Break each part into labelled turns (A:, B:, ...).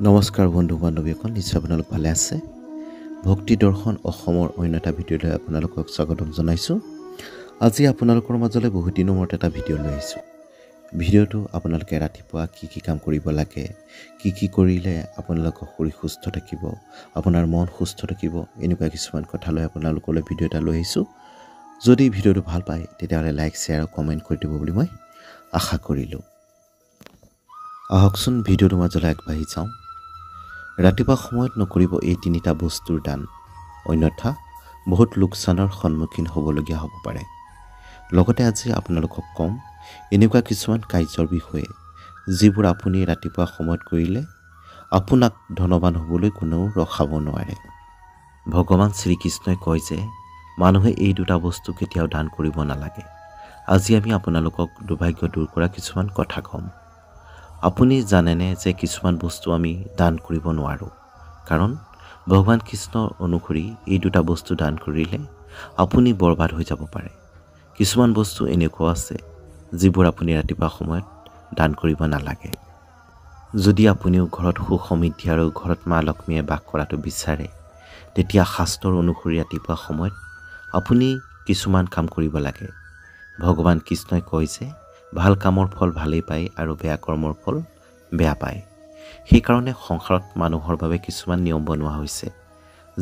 A: নমস্কাৰ বন্ধু বান্ধৱীসকল, নিশ্চয় আপোনালোক ভালে আছে। ভক্তি দৰ্শন অসমৰ অন্য এটা ভিডিঅ'লৈ আপোনালোকক স্বাগতম জনাইছোঁ। আজি আপোনালোকৰ মাজলৈ বহুত দিনৰ মূৰত এটা ভিডিঅ' লৈ আহিছোঁ। ভিডিঅ'টো আপোনালোকে ৰাতিপুৱা কি কাম কৰিব লাগে, কি কৰিলে আপোনালোকৰ শৰীৰ সুস্থ থাকিব, আপোনাৰ মন সুস্থ থাকিব, এনেকুৱা কিছুমান কথা লৈ আপোনালোকলৈ ভিডিঅ' এটা লৈ আহিছোঁ। যদি ভিডিঅ'টো ভাল পায় তেতিয়াহ'লে লাইক, শ্বেয়াৰ আৰু কমেণ্ট কৰি দিব বুলি মই আশা কৰিলোঁ। আহকচোন ভিডিঅ'টোৰ মাজলৈ আগবাঢ়ি যাওঁ। ৰাতিপুৱা সময়ত নকৰিব এই তিনিটা বস্তুৰ দান, অন্যথা বহুত লোকচানৰ সন্মুখীন হ'বলগীয়া হ'ব পাৰে। লগতে আজি আপোনালোকক ক'ম এনেকুৱা কিছুমান কাৰ্যৰ বিষয়ে যিবোৰ আপুনি ৰাতিপুৱা সময়ত কৰিলে আপোনাক ধনৱান হ'বলৈ কোনেও ৰখাব নোৱাৰে। ভগৱান শ্ৰীকৃষ্ণই কয় যে মানুহে এই দুটা বস্তু কেতিয়াও দান কৰিব নালাগে। আজি আমি আপোনালোকক দুৰ্ভাগ্য দূৰ কৰা কিছুমান কথা ক'ম। আপুনি জানেনে যে কিছুমান বস্তু আমি দান কৰিব নোৱাৰোঁ, কাৰণ ভগৱান কৃষ্ণৰ অনুসৰি এই দুটা বস্তু দান কৰিলে আপুনি বৰবাদ হৈ যাব পাৰে। কিছুমান বস্তু এনেকুৱা আছে যিবোৰ আপুনি ৰাতিপুৱা সময়ত দান কৰিব নালাগে। যদি আপুনিও ঘৰত সুখ সমৃদ্ধি আৰু ঘৰত মা লক্ষ্মীয়ে বাস কৰাটো বিচাৰে, তেতিয়া শাস্ত্ৰৰ অনুসৰি ৰাতিপুৱা সময়ত আপুনি কিছুমান কাম কৰিব লাগে। ভগৱান কৃষ্ণই কয় যে ভাল কামৰ ফল ভালেই পায় আৰু বেয়া কৰ্মৰ ফল বেয়া পায়। সেইকাৰণে সংসাৰত মানুহৰ বাবে কিছুমান নিয়ম বনোৱা হৈছে,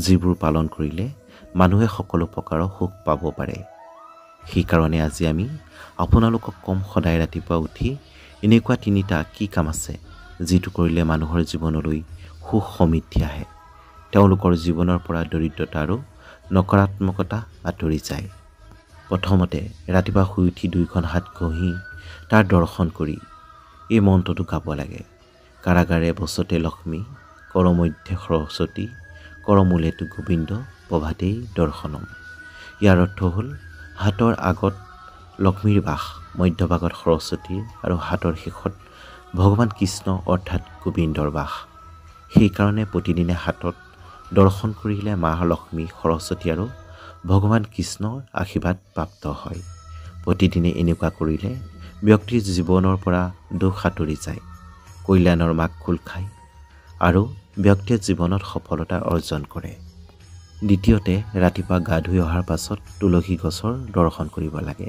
A: যিবোৰ পালন কৰিলে মানুহে সকলো প্ৰকাৰৰ সুখ পাব পাৰে। সেইকাৰণে আজি আমি আপোনালোকক কম, সদায় ৰাতিপুৱা উঠি এনেকুৱা তিনিটা কি কাম আছে যিটো কৰিলে মানুহৰ জীৱনলৈ সুখ সমৃদ্ধি আহে, তেওঁলোকৰ জীৱনৰ পৰা দৰিদ্ৰতা আৰু নকাৰাত্মকতা আঁতৰি যায়। প্ৰথমতে ৰাতিপুৱা শুই উঠি 2খন হাত ঘঁহি তাৰ দৰ্শন কৰি এই মন্ত্ৰটো গাব লাগে। কাৰাগাৰে বসতে লক্ষ্মী, কৰমধ্যে সৰস্বতী, কৰমূলেতু গোবিন্দ, প্ৰভাতেই দৰ্শনম। ইয়াৰ অৰ্থ হ'ল হাতৰ আগত লক্ষ্মীৰ বাস, মধ্যভাগত সৰস্বতীৰ আৰু হাতৰ শেষত ভগৱান কৃষ্ণ অৰ্থাৎ গোবিন্দৰ বাস। সেইকাৰণে প্ৰতিদিনে হাতত দৰ্শন কৰিলে মা লক্ষ্মী, সৰস্বতী আৰু ভগৱান কৃষ্ণৰ আশীৰ্বাদ প্ৰাপ্ত হয়। প্ৰতিদিনে এনেকুৱা কৰিলে ব্যক্তিৰ জীৱনৰ পৰা দুখ আঁতৰি যায়, কল্যাণৰ মাগ খোল খায় আৰু ব্যক্তিয়ে জীৱনত সফলতা অৰ্জন কৰে। দ্বিতীয়তে ৰাতিপুৱা গা ধুই অহাৰ পাছত তুলসী গছৰ দৰ্শন কৰিব লাগে,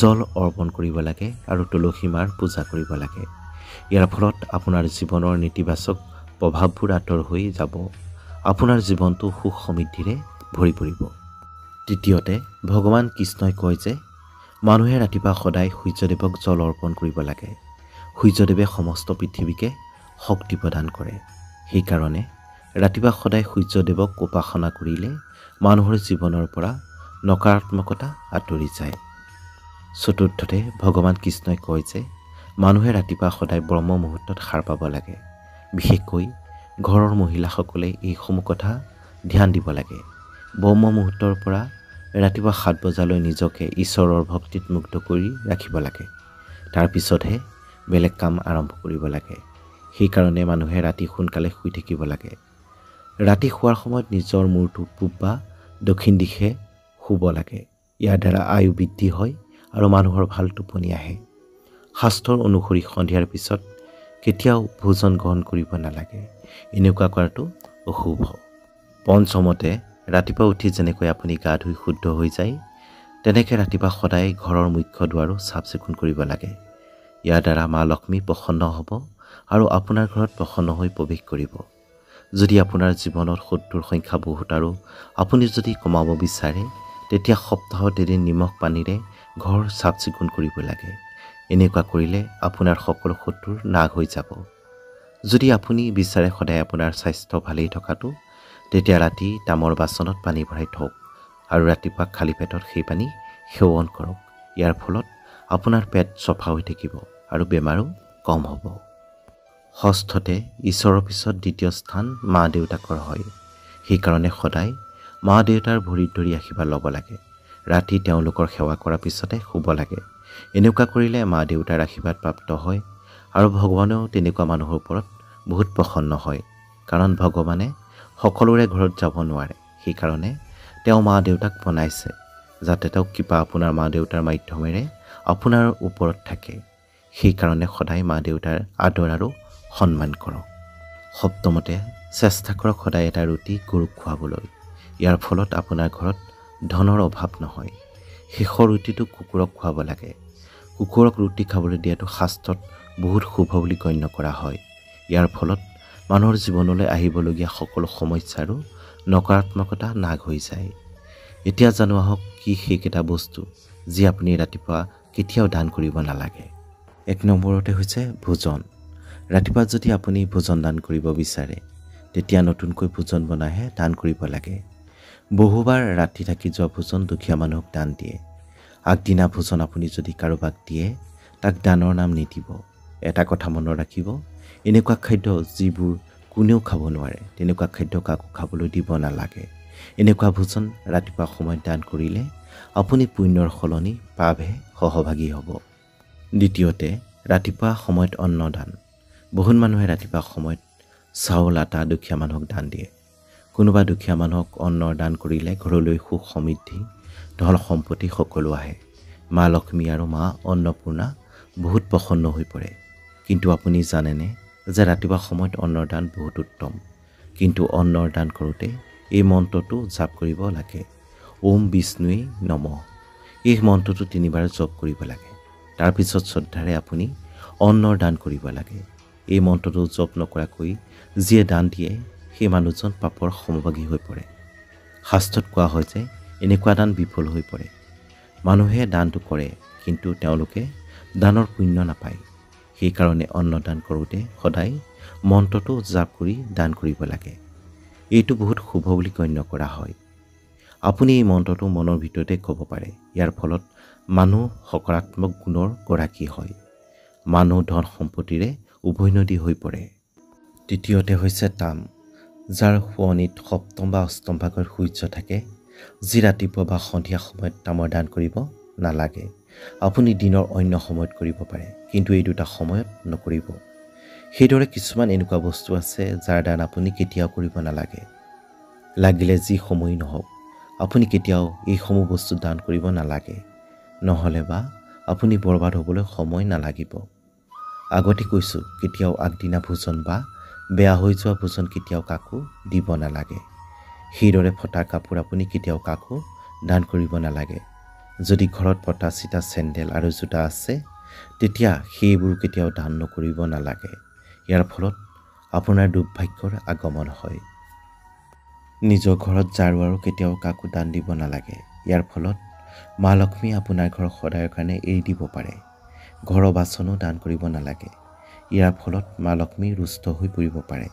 A: জল অৰ্পণ কৰিব লাগে আৰু তুলসী মাৰ পূজা কৰিব লাগে। ইয়াৰ ফলত আপোনাৰ জীৱনৰ নেতিবাচক প্ৰভাৱবোৰ আঁতৰ হৈ যাব, আপোনাৰ জীৱনটো সুখ সমৃদ্ধিৰে ভৰি পৰিব। তৃতীয়তে ভগৱান কৃষ্ণই কয় যে মানুহে ৰাতিপুৱা সদায় সূৰ্যদেৱক জল অৰ্পণ কৰিব লাগে। সূৰ্যদেৱে সমস্ত পৃথিৱীকে শক্তি প্ৰদান কৰে। সেইকাৰণে ৰাতিপুৱা সদায় সূৰ্যদেৱক উপাসনা কৰিলে মানুহৰ জীৱনৰ পৰা নকাৰাত্মকতা আঁতৰি যায়। চতুৰ্থতে ভগৱান কৃষ্ণই কয় যে মানুহে ৰাতিপুৱা সদায় ব্ৰহ্ম মুহূৰ্তত সাৰ পাব লাগে। বিশেষকৈ ঘৰৰ মহিলাসকলে এইসমূহ কথা ধ্যান দিব লাগে। ব্ৰহ্ম মুহূৰ্তৰ পৰা ৰাতিপুৱা 7 বজালৈ নিজকে ঈশ্বৰৰ ভক্তিত মুগ্ধ কৰি ৰাখিব লাগে। তাৰপিছতহে বেলেগ কাম আৰম্ভ কৰিব লাগে। সেইকাৰণে মানুহে ৰাতি সোনকালে শুই থাকিব লাগে। ৰাতি শোৱাৰ সময়ত নিজৰ মূৰটো পূব বা দক্ষিণ দিশে শুব লাগে। ইয়াৰ দ্বাৰা আয়ু বৃদ্ধি হয় আৰু মানুহৰ ভাল টোপনি আহে। শাস্ত্ৰৰ অনুসৰি সন্ধিয়াৰ পিছত কেতিয়াও ভোজন গ্ৰহণ কৰিব নালাগে, এনেকুৱা কৰাটো অশুভ। পঞ্চমতে ৰাতিপুৱা উঠি যেনেকৈ আপুনি গা ধুই শুদ্ধ হৈ যায়, তেনেকৈ ৰাতিপুৱা সদায় ঘৰৰ মুখ্য দুৱাৰো চাফ চিকুণ কৰিব লাগে। ইয়াৰ দ্বাৰা মা লক্ষ্মী প্ৰসন্ন হ'ব আৰু আপোনাৰ ঘৰত প্ৰসন্ন হৈ প্ৰৱেশ কৰিব। যদি আপোনাৰ জীৱনত শত্ৰুৰ সংখ্যা বহুত আৰু আপুনি যদি কমাব বিচাৰে, তেতিয়া সপ্তাহত এদিন নিমখ পানীৰে ঘৰ চাফ চিকুণ কৰিব লাগে। এনেকুৱা কৰিলে আপোনাৰ সকলো শত্ৰুৰ নাশ হৈ যাব। যদি আপুনি বিচাৰে সদায় আপোনাৰ স্বাস্থ্য ভালেই থকাটো, তেতিয়া ৰাতি তামৰ বাচনত পানী ভৰাই থওক আৰু ৰাতিপুৱা খালী পেটত সেই পানী সেৱন কৰক। ইয়াৰ ফলত আপোনাৰ পেট চফা হৈ থাকিব আৰু বেমাৰো কম হ'ব। ষষ্ঠতে ঈশ্বৰৰ পিছত দ্বিতীয় স্থান মা দেউতাকৰ হয়। সেইকাৰণে সদায় মা দেউতাৰ ভৰিত ধৰি আশীৰ্বাদ ল'ব লাগে। ৰাতি তেওঁলোকৰ সেৱা কৰাৰ পিছতে শুব লাগে। এনেকুৱা কৰিলে মা দেউতাৰ আশীৰ্বাদ প্ৰাপ্ত হয় আৰু ভগৱানেও তেনেকুৱা মানুহৰ ওপৰত বহুত প্ৰসন্ন হয়, কাৰণ ভগৱানে সকলোৰে ঘৰত যাব নোৱাৰে। সেইকাৰণে তেওঁ মা দেউতাক বনাইছে যাতে তেওঁ কৃপা আপোনাৰ মা দেউতাৰ মাধ্যমেৰে আপোনাৰ ওপৰত থাকে। সেইকাৰণে সদায় মা দেউতাৰ আদৰ আৰু সন্মান কৰক। সপ্তমতে চেষ্টা কৰক সদায় এটা ৰুটি গৰুক খুৱাবলৈ। ইয়াৰ ফলত আপোনাৰ ঘৰত ধনৰ অভাৱ নহয়। শেষৰ ৰুটিটো কুকুৰক খুৱাব লাগে। কুকুৰক ৰুটি খাবলৈ দিয়াটো শাস্ত্ৰত বহুত শুভ বুলি গণ্য কৰা হয়। ইয়াৰ ফলত মানুহৰ জীৱনলৈ আহিবলগীয়া সকলো সমস্যা আৰু নকাৰাত্মকতা নাশ হৈ যায়। এতিয়া জানো আহক কি সেইকেইটা বস্তু যি আপুনি ৰাতিপুৱা কেতিয়াও দান কৰিব নালাগে। 1 নম্বৰতে হৈছে ভোজন। ৰাতিপুৱা যদি আপুনি ভোজন দান কৰিব বিচাৰে তেতিয়া নতুনকৈ ভোজন বনাইহে দান কৰিব লাগে। বহুবাৰ ৰাতি থাকি যোৱা ভোজন দুখীয়া মানুহক দান দিয়ে। আগদিনা ভোজন আপুনি যদি কাৰোবাক দিয়ে তাক দানৰ নাম নিদিব। এটা কথা মনত ৰাখিব, এনেকুৱা খাদ্য যিবোৰ কোনেও খাব নোৱাৰে তেনেকুৱা খাদ্য কাকো খাবলৈ দিব নালাগে। এনেকুৱা ভোজন ৰাতিপুৱা সময়ত দান কৰিলে আপুনি পুণ্যৰ সলনি পাপহে সহভাগী হ'ব। দ্বিতীয়তে ৰাতিপুৱা সময়ত অন্নদান। বহুত মানুহে ৰাতিপুৱা সময়ত চাউল আটা দুখীয়া মানুহক দান দিয়ে। কোনোবা দুখীয়া মানুহক অন্নৰ দান কৰিলে ঘৰলৈ সুখ সমৃদ্ধি ধন সম্পত্তি সকলো আহে। মা লক্ষ্মী আৰু মা অন্নপূৰ্ণা বহুত প্ৰসন্ন হৈ পৰে। কিন্তু আপুনি জানেনে যে ৰাতিপুৱা সময়ত অন্নৰ দান বহুত উত্তম। কিন্তু অন্নৰ দান কৰোঁতে এই মন্ত্ৰটো জাপ কৰিব লাগে, ওম বিষ্ণুৱে নমঃ। এই মন্ত্ৰটো 3 বাৰ জপ কৰিব লাগে। তাৰপিছত শ্ৰদ্ধাৰে আপুনি অন্নৰ দান কৰিব লাগে। এই মন্ত্ৰটো জপ নকৰাকৈ যিয়ে দান দিয়ে সেই মানুহজন পাপৰ সমভাগী হৈ পৰে। শাস্ত্ৰত কোৱা হয় যে এনেকুৱা দান বিফল হৈ পৰে। মানুহে দানটো কৰে কিন্তু তেওঁলোকে দানৰ পুণ্য নাপায়। সেইকাৰণে অন্নদান কৰোঁতে সদায় মন্ত্ৰটো জাপ কৰি দান কৰিব লাগে। এইটো বহুত শুভ বুলি গণ্য কৰা হয়। আপুনি এই মন্ত্ৰটো মনৰ ভিতৰতে ক'ব পাৰে। ইয়াৰ ফলত মানুহ সকাৰাত্মক গুণৰ গৰাকী হয়। মানুহ ধন সম্পত্তিৰে উভৈনদী হৈ পৰে। তৃতীয়তে হৈছে তাম। যাৰ শোৱনিত সপ্তম বা অষ্টম ভাগত সূৰ্য থাকে, যি ৰাতিপুৱা বা সন্ধিয়া সময়ত তামৰ দান কৰিব নালাগে। আপুনি দিনৰ অন্য সময়ত কৰিব পাৰে, কিন্তু এই দুটা সময়ত নকৰিব। সেইদৰে কিছুমান এনেকুৱা বস্তু আছে যাৰ দান আপুনি কেতিয়াও কৰিব নালাগে। লাগিলে যি সময় নহওক আপুনি কেতিয়াও এইসমূহ বস্তু দান কৰিব নালাগে। নহ'লে বা আপুনি বৰবাদ হ'বলৈ সময় নালাগিব। আগতে কৈছোঁ, কেতিয়াও আগদিনা ভোজন বা বেয়া হৈ যোৱা ভোজন কেতিয়াও কাকো দিব নালাগে। সেইদৰে ফটা কাপোৰ আপুনি কেতিয়াও কাকো দান কৰিব নালাগে। যদি ঘৰত ফটা চিটা চেণ্ডেল আৰু জোতা আছে তেতিয়া সেইবোৰ কেতিয়াও দান নকৰিব নালাগে। ইয়াৰ ফলত আপোনাৰ দুৰ্ভাগ্যৰ আগমন হয়। নিজৰ ঘৰত ঝাৰু আৰু কেতিয়াও কাকো দান দিব নালাগে। ইয়াৰ ফলত মা লক্ষ্মী আপোনাৰ ঘৰ সদায়ৰ কাৰণে এৰি দিব পাৰে। ঘৰৰ বাচনো দান কৰিব নালাগে। ইয়াৰ ফলত মা লক্ষ্মী ৰুষ্ট হৈ পৰিব পাৰে।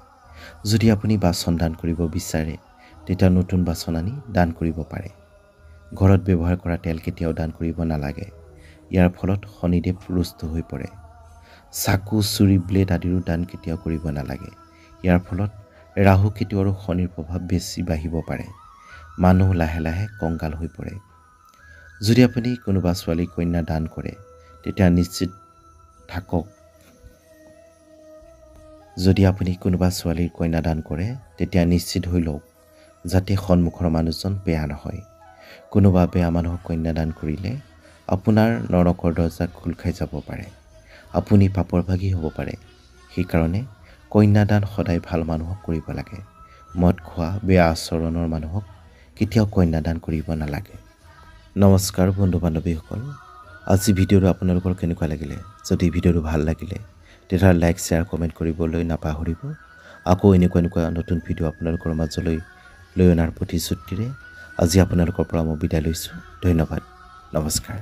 A: যদি আপুনি বাচন দান কৰিব বিচাৰে তেতিয়া নতুন বাচন আনি দান কৰিব পাৰে। ঘৰত ব্যৱহাৰ কৰা তেল কেতিয়াও দান কৰিব নালাগে। ইয়াৰ ফলত শনিদেৱ ৰুষ্ট হৈ পৰে। চাকু চুৰি ব্লেড আদিৰো দান কেতিয়াও কৰিব নালাগে। ইয়াৰ ফলত ৰাহু কেতু আৰু শনিৰ প্ৰভাৱ বেছি বাঢ়িব পাৰে। মানুহ লাহে লাহে কংগাল হৈ পৰে। যদি আপুনি কোনোবা ছোৱালী কন্যা দান কৰে তেতিয়া নিশ্চিত থাকক যদি আপুনি কোনোবা ছোৱালীৰ কন্যা দান কৰে তেতিয়া নিশ্চিত হৈ লওক যাতে সন্মুখৰ মানুহজন বেয়া নহয়। কোনোবা বেয়া মানুহক কন্যা দান কৰিলে আপোনাৰ নৰকৰ দৰ্জা খোল খাই যাব পাৰে। আপুনি পাপৰ ভাগী হ'ব পাৰে। সেইকাৰণে কন্যা দান সদায় ভাল মানুহক কৰিব লাগে। মদ খোৱা বেয়া আচৰণৰ মানুহক কেতিয়াও কন্যা দান কৰিব নালাগে। নমস্কাৰ বন্ধু বান্ধৱীসকল, আজি ভিডিঅ'টো আপোনালোকৰ কেনেকুৱা লাগিলে? যদি ভিডিঅ'টো ভাল লাগিলে তেতিয়া লাইক শ্বেয়াৰ কমেণ্ট কৰিবলৈ নাপাহৰিব। আকৌ এনেকুৱা নতুন ভিডিঅ' আপোনালোকৰ মাজলৈ লৈ অনাৰ প্ৰতিশ্ৰুতিৰে আজি আপোনালোকৰ পৰা মই বিদায় লৈছোঁ। ধন্যবাদ। নমস্কাৰ।